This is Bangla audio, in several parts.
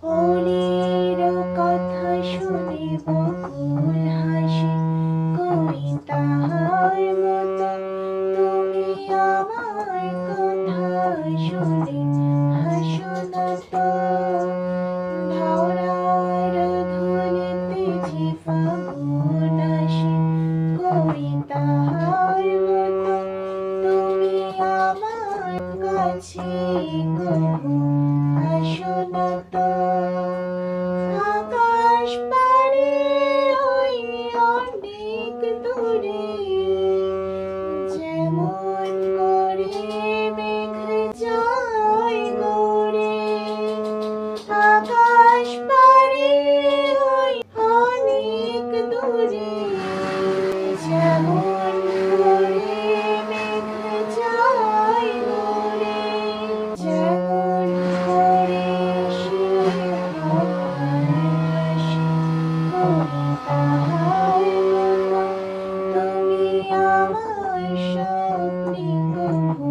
অলির কথা শুনে বকুল হাসে, কই তাহার মতো তুমি আমার কথা শুনে হাসো না তো। ধাওরার ধুলিতে যে ফাগুন আসে, কই তাহার মতো তুমি আমার কাছে কহু আসো না তো। আকাশ পাড়ে ওই অনেক দূরে, যেমন করে মেঘ যায় গড়ে। আকাশ পাড়ে ওই অনেক দূরে, যেমন করে মেঘ যায় গড়ে। যেমন করে সে হাওয়ায় ভাসে, কই তাহার মতো তুমি আমার স্বপ্নে কভু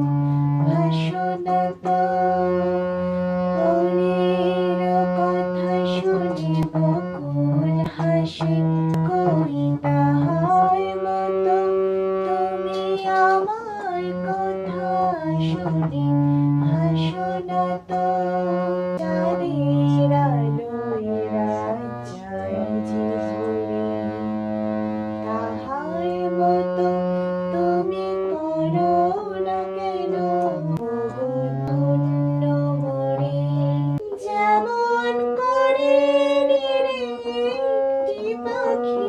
ভাসো না তো। অলির কথা শুনে বকুল হাসে, কই তাহার মতো তুমি আমার কথা শুনে হাসো না তো। চাঁদের আলোয় রাত যায় যে ভরে, তাহার মতো তুমি করো না কেন ওগো ধন্য মোরে। যেমন করে নিরে একটি পাখি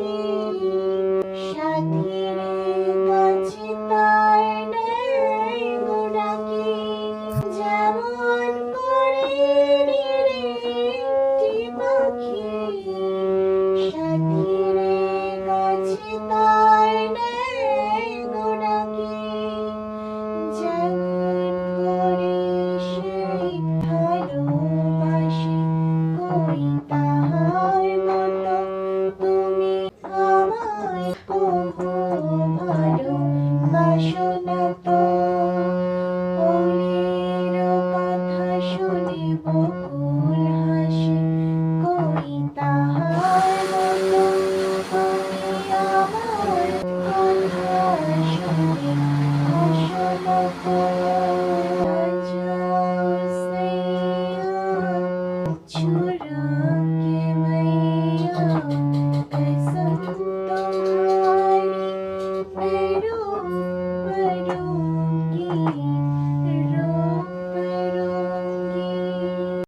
সাথীরে কাছে তার নেয় গো ডাকি। যেমন করে নিরে একটি পাখি সাথীরে কাছে তার নেয় গো ডাকি। যেমন করে সেই ভালোবাসে, কই তাহার মতো তুমি আমায় কভু ভালোবাসো না তো। অলির কথা শুনে বকুল হাসে, কই তাহার মতো তুমি আমার কথা শুনে হাসো না তো। রাজা সৈয়দ